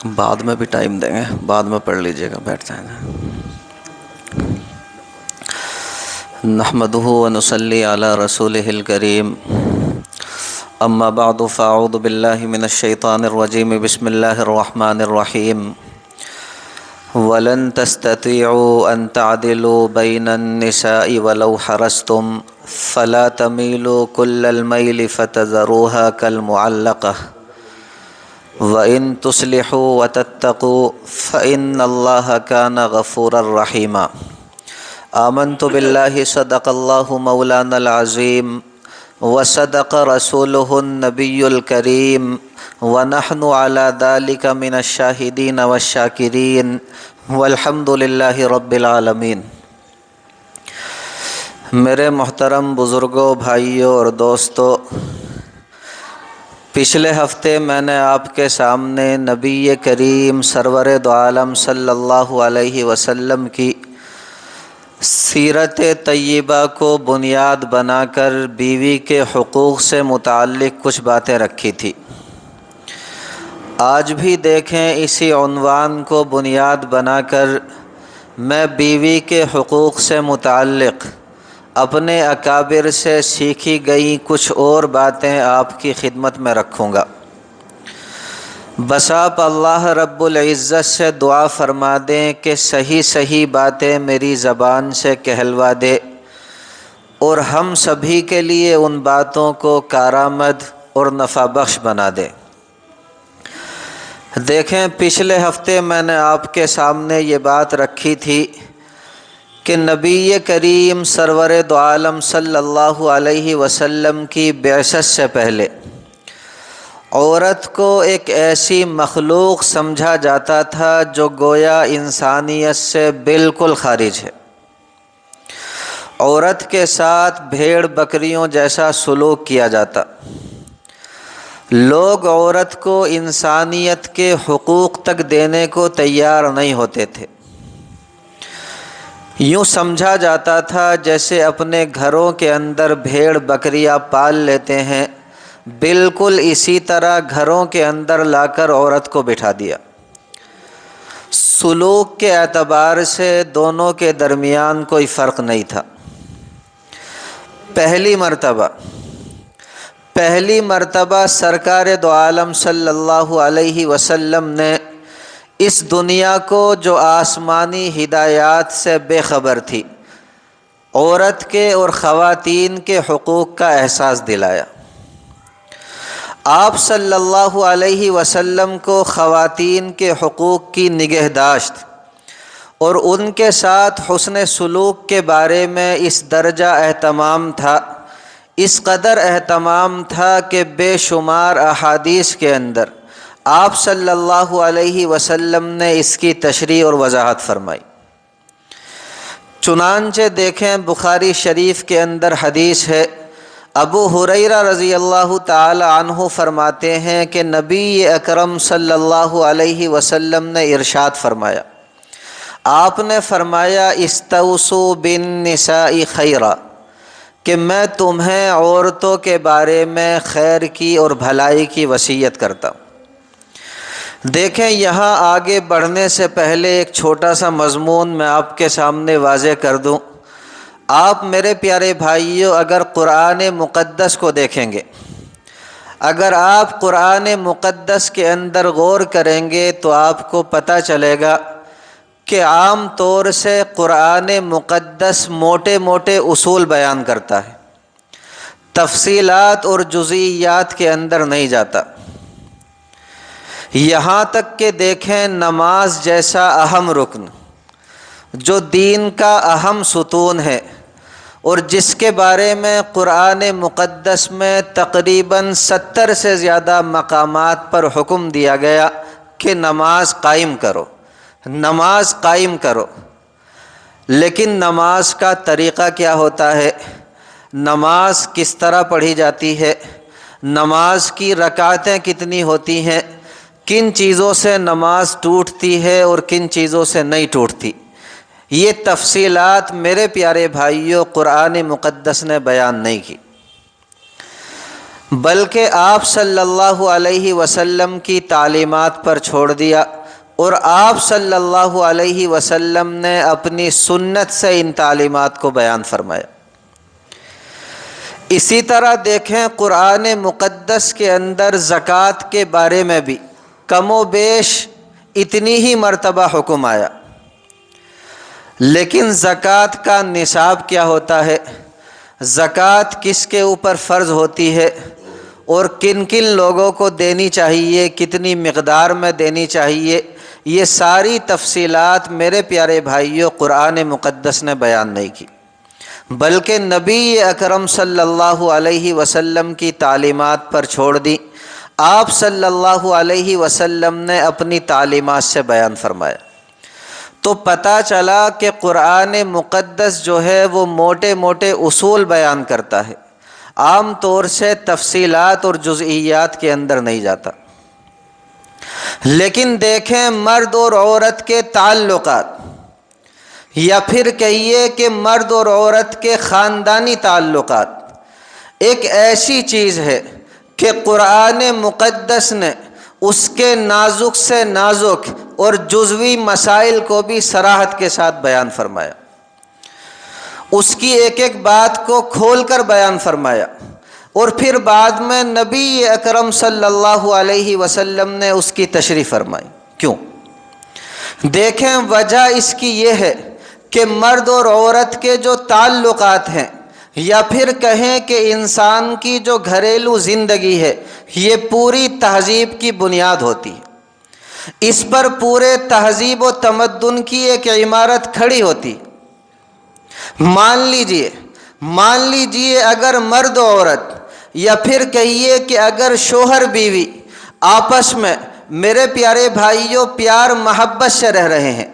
بعد میں بھی ٹائم دیں گے، بعد میں پڑھ لیجئے گا، بیٹھ جائیں گے۔ نحمدہ ونصلی علی رسولہ الکریم، اما بعد فاعوذ باللہ من الشیطان الرجیم، بسم اللہ الرحمن الرحیم۔ وَلَن تَسْتَطِيعُوا أَن تَعْدِلُوا بَيْنَ النِّسَاءِ وَلَوْ حَرَصْتُمْ فَلَا تَمِيلُوا كُلَّ الْمَيْلِ فَتَذَرُوهَا كَالْمُعَلَّقَةِ وَإِن تُصْلِحُوا وَتَتَّقُوا فَإِنَّ اللَّهَ كَانَ غَفُورًا رَحِيمًا۔ آمنت باللہ صدق اللہ مولانا العظیم وصدق رسولہ النبی الکریم ونحن علی ذلک من الشاہدین والشاکرین والحمد للہ رب العالمین۔ میرے محترم بزرگوں، بھائیوں اور دوستوں، پچھلے ہفتے میں نے آپ کے سامنے نبی کریم سرور دو عالم صلی اللہ علیہ وسلم کی سیرت طیبہ کو بنیاد بنا کر بیوی کے حقوق سے متعلق کچھ باتیں رکھی تھی۔ آج بھی دیکھیں اسی عنوان کو بنیاد بنا کر میں بیوی کے حقوق سے متعلق اپنے اکابر سے سیکھی گئی کچھ اور باتیں آپ کی خدمت میں رکھوں گا۔ بس آپ اللہ رب العزت سے دعا فرما دیں کہ صحیح صحیح باتیں میری زبان سے کہلوا دے اور ہم سبھی کے لیے ان باتوں کو کارآمد اور نفع بخش بنا دے۔ دیکھیں، پچھلے ہفتے میں نے آپ کے سامنے یہ بات رکھی تھی کہ نبی کریم سرور دو عالم صلی اللہ علیہ وسلم کی بعثت سے پہلے عورت کو ایک ایسی مخلوق سمجھا جاتا تھا جو گویا انسانیت سے بالکل خارج ہے۔ عورت کے ساتھ بھیڑ بکریوں جیسا سلوک کیا جاتا۔ لوگ عورت کو انسانیت کے حقوق تک دینے کو تیار نہیں ہوتے تھے۔ یوں سمجھا جاتا تھا جیسے اپنے گھروں کے اندر بھیڑ بکریاں پال لیتے ہیں، بالکل اسی طرح گھروں کے اندر لا کر عورت کو بٹھا دیا۔ سلوک کے اعتبار سے دونوں کے درمیان کوئی فرق نہیں تھا۔ پہلی مرتبہ سرکار دو عالم صلی اللہ علیہ وسلم نے اس دنیا کو جو آسمانی ہدایات سے بے خبر تھی، عورت کے اور خواتین کے حقوق کا احساس دلایا۔ آپ صلی اللہ علیہ وسلم کو خواتین کے حقوق کی نگہداشت اور ان کے ساتھ حسن سلوک کے بارے میں اس درجہ اہتمام تھا، اس قدر اہتمام تھا کہ بے شمار احادیث کے اندر آپ صلی اللہ علیہ وسلم نے اس کی تشریح اور وضاحت فرمائی۔ چنانچہ دیکھیں، بخاری شریف کے اندر حدیث ہے، ابو ہریرہ رضی اللہ تعالی عنہ فرماتے ہیں کہ نبی اکرم صلی اللہ علیہ وسلم نے ارشاد فرمایا، آپ نے فرمایا استوصوا بالنساء خیرا، کہ میں تمہیں عورتوں کے بارے میں خیر کی اور بھلائی کی وصیت کرتا ہوں۔ دیکھیں، یہاں آگے بڑھنے سے پہلے ایک چھوٹا سا مضمون میں آپ کے سامنے واضح کر دوں۔ آپ میرے پیارے بھائیوں اگر قرآن مقدس کو دیکھیں گے، اگر آپ قرآن مقدس کے اندر غور کریں گے تو آپ کو پتہ چلے گا کہ عام طور سے قرآن مقدس موٹے موٹے اصول بیان کرتا ہے، تفصیلات اور جزئیات کے اندر نہیں جاتا۔ یہاں تک کہ دیکھیں، نماز جیسا اہم رکن جو دین کا اہم ستون ہے اور جس کے بارے میں قرآن مقدس میں تقریباً 70 سے زیادہ مقامات پر حکم دیا گیا کہ نماز قائم کرو، نماز قائم کرو۔ لیکن نماز کا طریقہ کیا ہوتا ہے، نماز کس طرح پڑھی جاتی ہے، نماز کی رکعتیں کتنی ہوتی ہیں، کن چیزوں سے نماز ٹوٹتی ہے اور کن چیزوں سے نہیں ٹوٹتی، یہ تفصیلات میرے پیارے بھائیوں قرآن مقدس نے بیان نہیں کی۔ بلکہ آپ صلی اللہ علیہ وسلم کی تعلیمات پر چھوڑ دیا، اور آپ صلی اللہ علیہ وسلم نے اپنی سنت سے ان تعلیمات کو بیان فرمایا۔ اسی طرح دیکھیں قرآن مقدس کے اندر زکوٰۃ کے بارے میں بھی کم و بیش اتنی ہی مرتبہ حکم آیا، لیکن زکوٰۃ کا نصاب کیا ہوتا ہے، زکوٰۃ کس کے اوپر فرض ہوتی ہے، اور کن کن لوگوں کو دینی چاہیے، کتنی مقدار میں دینی چاہیے، یہ ساری تفصیلات میرے پیارے بھائیوں قرآن مقدس نے بیان نہیں کی، بلکہ نبی اکرم صلی اللہ علیہ وسلم کی تعلیمات پر چھوڑ دی۔ آپ صلی اللہ علیہ وسلم نے اپنی تعلیمات سے بیان فرمایا۔ تو پتہ چلا کہ قرآن مقدس جو ہے وہ موٹے موٹے اصول بیان کرتا ہے، عام طور سے تفصیلات اور جزئیات کے اندر نہیں جاتا۔ لیکن دیکھیں مرد اور عورت کے تعلقات، یا پھر کہیے کہ مرد اور عورت کے خاندانی تعلقات، ایک ایسی چیز ہے کہ قرآن مقدس نے اس کے نازک سے نازک اور جزوی مسائل کو بھی صراحت کے ساتھ بیان فرمایا، اس کی ایک ایک بات کو کھول کر بیان فرمایا، اور پھر بعد میں نبی اکرم صلی اللہ علیہ وسلم نے اس کی تشریح فرمائی۔ کیوں؟ دیکھیں وجہ اس کی یہ ہے کہ مرد اور عورت کے جو تعلقات ہیں، یا پھر کہیں کہ انسان کی جو گھریلو زندگی ہے، یہ پوری تہذیب کی بنیاد ہوتی ہے، اس پر پورے تہذیب و تمدن کی ایک عمارت کھڑی ہوتی۔ مان لیجئے اگر مرد و عورت، یا پھر کہیے کہ اگر شوہر بیوی آپس میں میرے پیارے بھائیوں پیار محبت سے رہ رہے ہیں،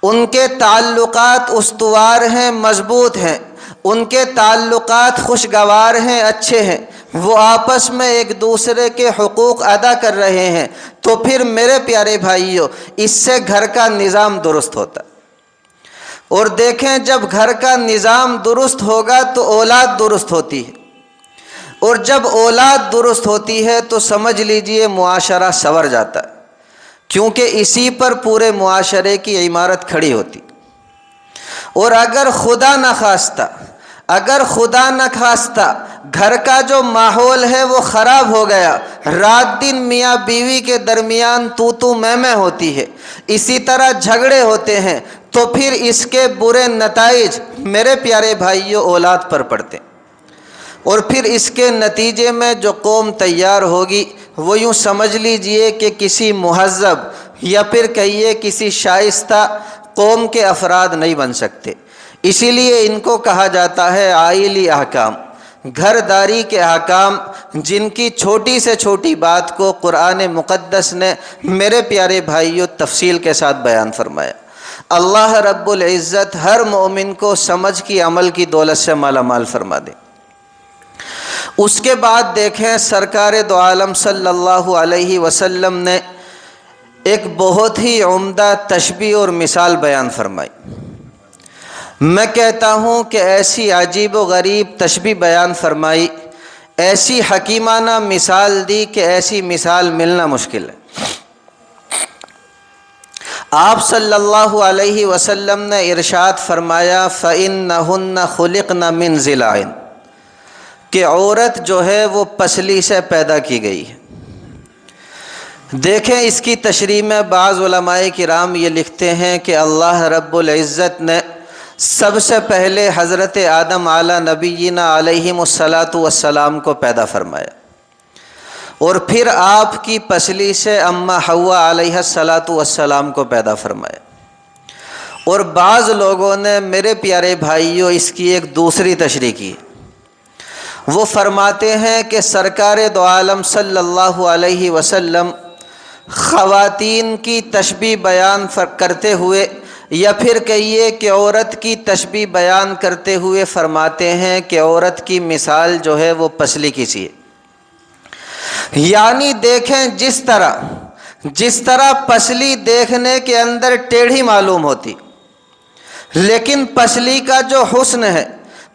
ان کے تعلقات استوار ہیں، مضبوط ہیں، ان کے تعلقات خوشگوار ہیں، اچھے ہیں، وہ آپس میں ایک دوسرے کے حقوق ادا کر رہے ہیں، تو پھر میرے پیارے بھائیوں اس سے گھر کا نظام درست ہوتا ہے۔ اور دیکھیں جب گھر کا نظام درست ہوگا تو اولاد درست ہوتی ہے، اور جب اولاد درست ہوتی ہے تو سمجھ لیجئے معاشرہ سنور جاتا ہے، کیونکہ اسی پر پورے معاشرے کی عمارت کھڑی ہوتی۔ اور اگر خدا نہ خواستہ گھر کا جو ماحول ہے وہ خراب ہو گیا، رات دن میاں بیوی کے درمیان تو میں ہوتی ہے، اسی طرح جھگڑے ہوتے ہیں، تو پھر اس کے برے نتائج میرے پیارے بھائیوں اولاد پر پڑتے ہیں، اور پھر اس کے نتیجے میں جو قوم تیار ہوگی وہ یوں سمجھ لیجئے کہ کسی مہذب یا پھر کہیے کسی شائستہ قوم کے افراد نہیں بن سکتے۔ اسی لیے ان کو کہا جاتا ہے آئلی احکام، گھر داری کے احکام، جن کی چھوٹی سے چھوٹی بات کو قرآن مقدس نے میرے پیارے بھائیوں تفصیل کے ساتھ بیان فرمایا۔ اللہ رب العزت ہر مومن کو سمجھ کی عمل کی دولت سے مالا مال فرما دے۔ اس کے بعد دیکھیں سرکار دو عالم صلی اللہ علیہ وسلم نے ایک بہت ہی عمدہ تشبیہ اور مثال بیان فرمائی۔ میں کہتا ہوں کہ ایسی عجیب و غریب تشبیہ بیان فرمائی، ایسی حکیمانہ مثال دی کہ ایسی مثال ملنا مشکل ہے۔ آپ صلی اللہ علیہ وسلم نے ارشاد فرمایا فَإِنَّهُنَّ خُلِقْنَ مِنْ ضِلَاعٍ، کہ عورت جو ہے وہ پسلی سے پیدا کی گئی ہے۔ دیکھیں اس کی تشریح میں بعض علماء کرام یہ لکھتے ہیں کہ اللہ رب العزت نے سب سے پہلے حضرت آدم علی نبینا علیہم الصلاۃ والسلام کو پیدا فرمایا، اور پھر آپ کی پسلی سے اماں حوا علیہ الصلاۃ والسلام کو پیدا فرمایا۔ اور بعض لوگوں نے میرے پیارے بھائیوں اس کی ایک دوسری تشریح کی، وہ فرماتے ہیں کہ سرکار دو عالم صلی اللہ علیہ وسلم خواتین کی تشبیہ بیان کرتے ہوئے یا پھر کہیے کہ عورت کی تشبیہ بیان کرتے ہوئے فرماتے ہیں کہ عورت کی مثال جو ہے وہ پسلی کی سی ہے۔ یعنی دیکھیں جس طرح پسلی دیکھنے کے اندر ٹیڑھی معلوم ہوتی، لیکن پسلی کا جو حسن ہے،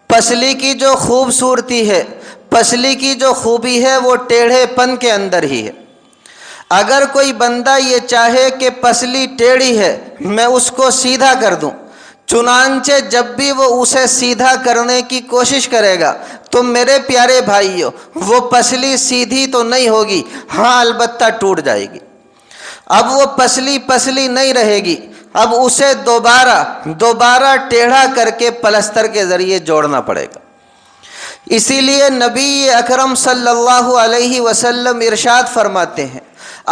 پسلی کی جو خوبصورتی ہے، پسلی کی جو خوبی ہے وہ ٹیڑھے پن کے اندر ہی ہے۔ اگر کوئی بندہ یہ چاہے کہ پسلی ٹیڑھی ہے میں اس کو سیدھا کر دوں، چنانچہ جب بھی وہ اسے سیدھا کرنے کی کوشش کرے گا تو میرے پیارے بھائیوں وہ پسلی سیدھی تو نہیں ہوگی، ہاں البتہ ٹوٹ جائے گی۔ اب وہ پسلی نہیں رہے گی، اب اسے دوبارہ ٹیڑھا کر کے پلستر کے ذریعے جوڑنا پڑے گا۔ اسی لیے نبی اکرم صلی اللہ علیہ وسلم ارشاد فرماتے ہیں،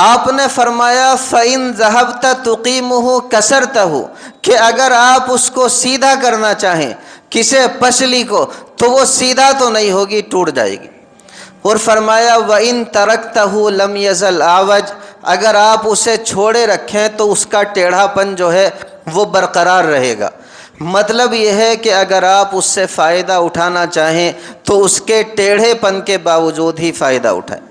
آپ نے فرمایا فَإِن ذَهَبْتَ تُقِيمُهُ كَسَرْتَهُ، کہ اگر آپ اس کو سیدھا کرنا چاہیں کسی پسلی کو تو وہ سیدھا تو نہیں ہوگی، ٹوٹ جائے گی۔ اور فرمایا وَإِن تَرَكْتَهُ لَمْ يَزَلْ أَعْوَجَ، اگر آپ اسے چھوڑے رکھیں تو اس کا ٹیڑھا پن جو ہے وہ برقرار رہے گا۔ مطلب یہ ہے کہ اگر آپ اس سے فائدہ اٹھانا چاہیں تو اس کے ٹیڑھے پن کے باوجود ہی فائدہ اٹھائیں۔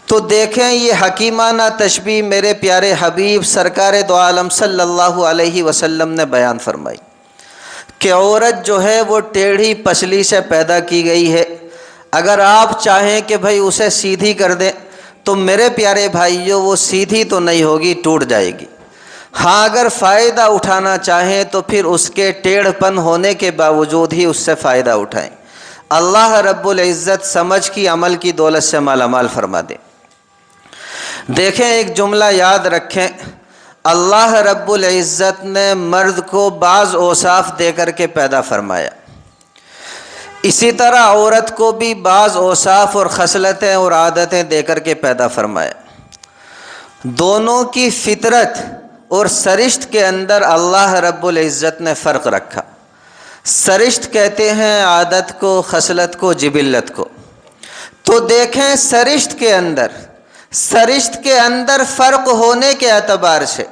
تو دیکھیں یہ حکیمانہ تشبیہ میرے پیارے حبیب سرکار دو عالم صلی اللہ علیہ وسلم نے بیان فرمائی کہ عورت جو ہے وہ ٹیڑھی پسلی سے پیدا کی گئی ہے۔ اگر آپ چاہیں کہ بھائی اسے سیدھی کر دیں تو میرے پیارے بھائیوں وہ سیدھی تو نہیں ہوگی، ٹوٹ جائے گی۔ ہاں اگر فائدہ اٹھانا چاہیں تو پھر اس کے ٹیڑھ پن ہونے کے باوجود ہی اس سے فائدہ اٹھائیں۔ اللہ رب العزت سمجھ کی عمل کی دولت سے مالا مال فرما دے۔ دیکھیں ایک جملہ یاد رکھیں، اللہ رب العزت نے مرد کو بعض اوصاف دے کر کے پیدا فرمایا، اسی طرح عورت کو بھی بعض اوصاف اور خصلتیں اور عادتیں دے کر کے پیدا فرمایا۔ دونوں کی فطرت اور سرشت کے اندر اللہ رب العزت نے فرق رکھا۔ سرشت کہتے ہیں عادت کو، خصلت کو، جبلت کو۔ تو دیکھیں سرشت کے اندر فرق ہونے کے اعتبار سے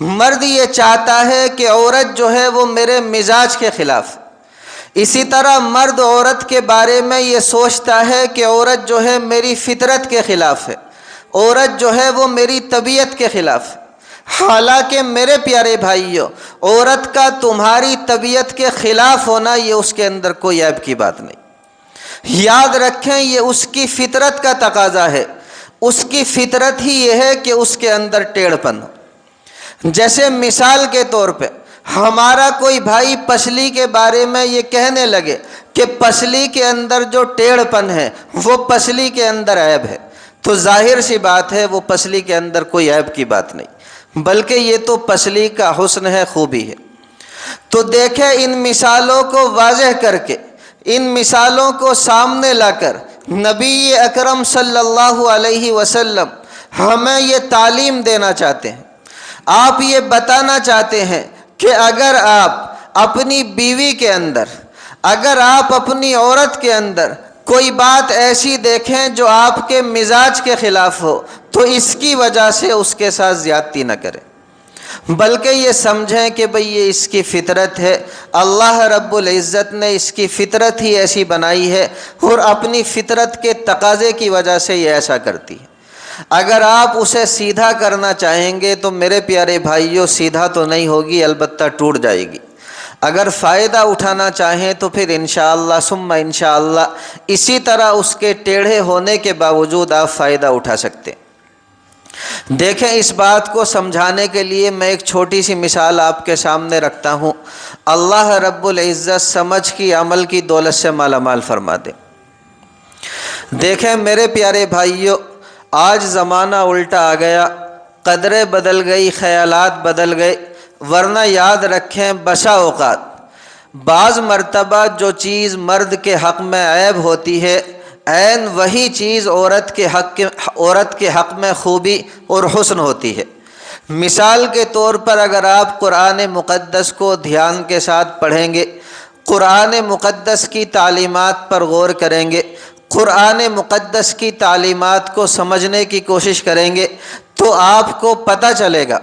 مرد یہ چاہتا ہے کہ عورت جو ہے وہ میرے مزاج کے خلاف، اسی طرح مرد عورت کے بارے میں یہ سوچتا ہے کہ عورت جو ہے میری فطرت کے خلاف ہے، عورت جو ہے وہ میری طبیعت کے خلاف ہے۔ حالانکہ میرے پیارے بھائیوں عورت کا تمہاری طبیعت کے خلاف ہونا یہ اس کے اندر کوئی عیب کی بات نہیں۔ یاد رکھیں یہ اس کی فطرت کا تقاضا ہے، اس کی فطرت ہی یہ ہے کہ اس کے اندر ٹیڑھ پن ہو۔ جیسے مثال کے طور پہ ہمارا کوئی بھائی پسلی کے بارے میں یہ کہنے لگے کہ پسلی کے اندر جو ٹیڑھ پن ہے وہ پسلی کے اندر عیب ہے، تو ظاہر سی بات ہے وہ پسلی کے اندر کوئی عیب کی بات نہیں، بلکہ یہ تو پسلی کا حسن ہے، خوبی ہے۔ تو دیکھیں ان مثالوں کو واضح کر کے، ان مثالوں کو سامنے لا کر نبی اکرم صلی اللہ علیہ وسلم ہمیں یہ تعلیم دینا چاہتے ہیں، آپ یہ بتانا چاہتے ہیں کہ اگر آپ اپنی بیوی کے اندر، اگر آپ اپنی عورت کے اندر کوئی بات ایسی دیکھیں جو آپ کے مزاج کے خلاف ہو تو اس کی وجہ سے اس کے ساتھ زیادتی نہ کریں، بلکہ یہ سمجھیں کہ بھئی یہ اس کی فطرت ہے، اللہ رب العزت نے اس کی فطرت ہی ایسی بنائی ہے اور اپنی فطرت کے تقاضے کی وجہ سے یہ ایسا کرتی ہے۔ اگر آپ اسے سیدھا کرنا چاہیں گے تو میرے پیارے بھائیوں سیدھا تو نہیں ہوگی، البتہ ٹوٹ جائے گی۔ اگر فائدہ اٹھانا چاہیں تو پھر انشاءاللہ ثم انشاءاللہ اسی طرح اس کے ٹیڑھے ہونے کے باوجود آپ فائدہ اٹھا سکتے ہیں۔ دیکھیں اس بات کو سمجھانے کے لیے میں ایک چھوٹی سی مثال آپ کے سامنے رکھتا ہوں، اللہ رب العزت سمجھ کی عمل کی دولت سے مالا مال فرما دے۔ دیکھیں میرے پیارے بھائیوں آج زمانہ الٹا آ گیا، قدریں بدل گئی، خیالات بدل گئے، ورنہ یاد رکھیں بسا اوقات بعض مرتبہ جو چیز مرد کے حق میں عیب ہوتی ہے عین وہی چیز عورت کے حق میں خوبی اور حسن ہوتی ہے۔ مثال کے طور پر اگر آپ قرآن مقدس کو دھیان کے ساتھ پڑھیں گے، قرآن مقدس کی تعلیمات پر غور کریں گے، قرآن مقدس کی تعلیمات کو سمجھنے کی کوشش کریں گے تو آپ کو پتہ چلے گا،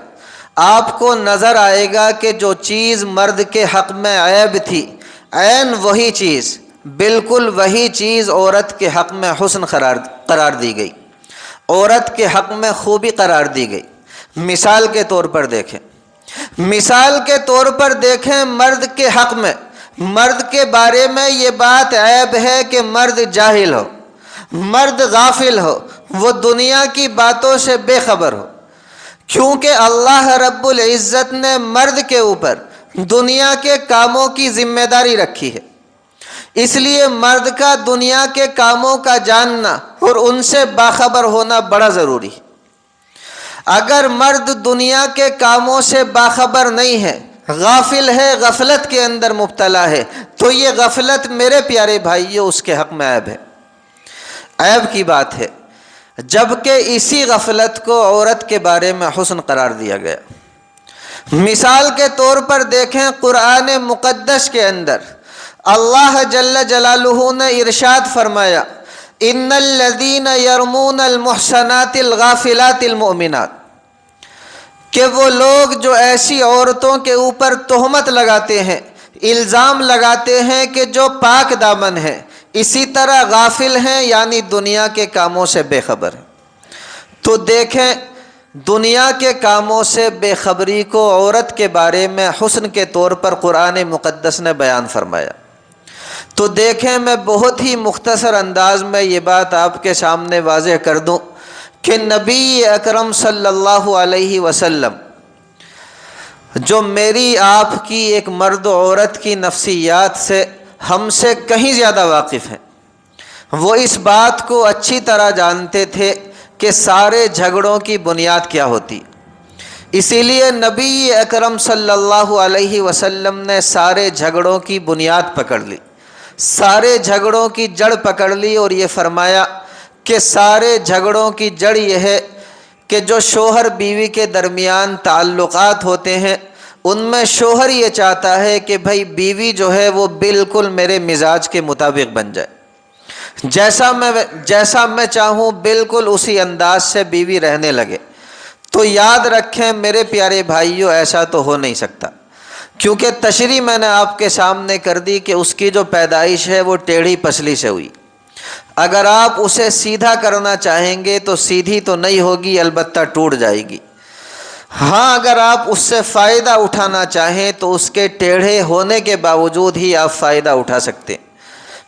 آپ کو نظر آئے گا کہ جو چیز مرد کے حق میں عیب تھی عین وہی چیز، بالکل وہی چیز عورت کے حق میں حسن قرار دی گئی، عورت کے حق میں خوبی قرار دی گئی۔ مثال کے طور پر دیکھیں مرد کے حق میں مرد کے بارے میں یہ بات عیب ہے کہ مرد جاہل ہو، مرد غافل ہو، وہ دنیا کی باتوں سے بے خبر ہو، کیونکہ اللہ رب العزت نے مرد کے اوپر دنیا کے کاموں کی ذمہ داری رکھی ہے، اس لیے مرد کا دنیا کے کاموں کا جاننا اور ان سے باخبر ہونا بڑا ضروری ہے۔ اگر مرد دنیا کے کاموں سے باخبر نہیں ہے، غافل ہے، غفلت کے اندر مبتلا ہے، تو یہ غفلت میرے پیارے بھائیو اس کے حق میں عیب ہے، عیب کی بات ہے، جبکہ اسی غفلت کو عورت کے بارے میں حسن قرار دیا گیا۔ مثال کے طور پر دیکھیں، قرآن مقدس کے اندر اللہ جل جلالہ نے ارشاد فرمایا، ان الذین یرمون المحصنات الغافلات المؤمنات، کہ وہ لوگ جو ایسی عورتوں کے اوپر تہمت لگاتے ہیں، الزام لگاتے ہیں کہ جو پاک دامن ہیں، اسی طرح غافل ہیں، یعنی دنیا کے کاموں سے بے خبر ہیں۔ تو دیکھیں، دنیا کے کاموں سے بے خبری کو عورت کے بارے میں حسن کے طور پر قرآن مقدس نے بیان فرمایا۔ تو دیکھیں، میں بہت ہی مختصر انداز میں یہ بات آپ کے سامنے واضح کر دوں کہ نبی اکرم صلی اللہ علیہ وسلم جو میری آپ کی ایک مرد و عورت کی نفسیات سے ہم سے کہیں زیادہ واقف ہیں، وہ اس بات کو اچھی طرح جانتے تھے کہ سارے جھگڑوں کی بنیاد کیا ہوتی۔ اسی لیے نبی اکرم صلی اللہ علیہ وسلم نے سارے جھگڑوں کی بنیاد پکڑ لی، سارے جھگڑوں کی جڑ پکڑ لی، اور یہ فرمایا کہ سارے جھگڑوں کی جڑ یہ ہے کہ جو شوہر بیوی کے درمیان تعلقات ہوتے ہیں، ان میں شوہر یہ چاہتا ہے کہ بھائی بیوی جو ہے وہ بالکل میرے مزاج کے مطابق بن جائے، جیسا میں چاہوں بالکل اسی انداز سے بیوی رہنے لگے۔ تو یاد رکھیں میرے پیارے بھائیو، ایسا تو ہو نہیں سکتا، کیونکہ تشریح میں نے آپ کے سامنے کر دی کہ اس کی جو پیدائش ہے وہ ٹیڑھی پسلی سے ہوئی۔ اگر آپ اسے سیدھا کرنا چاہیں گے تو سیدھی تو نہیں ہوگی، البتہ ٹوٹ جائے گی۔ ہاں، اگر آپ اس سے فائدہ اٹھانا چاہیں تو اس کے ٹیڑھے ہونے کے باوجود ہی آپ فائدہ اٹھا سکتے ہیں۔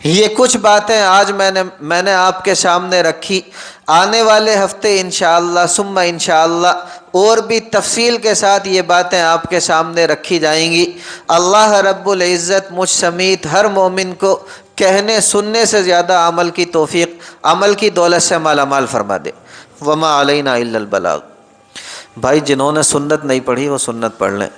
یہ کچھ باتیں آج میں نے آپ کے سامنے رکھی، آنے والے ہفتے انشاءاللہ ثم انشاءاللہ اور بھی تفصیل کے ساتھ یہ باتیں آپ کے سامنے رکھی جائیں گی۔ اللہ رب العزت مجھ سمیت ہر مومن کو کہنے سننے سے زیادہ عمل کی توفیق، عمل کی دولت سے مالا مال فرما دے۔ وما علینا الا البلاغ۔ بھائی جنہوں نے سنت نہیں پڑھی وہ سنت پڑھ لیں۔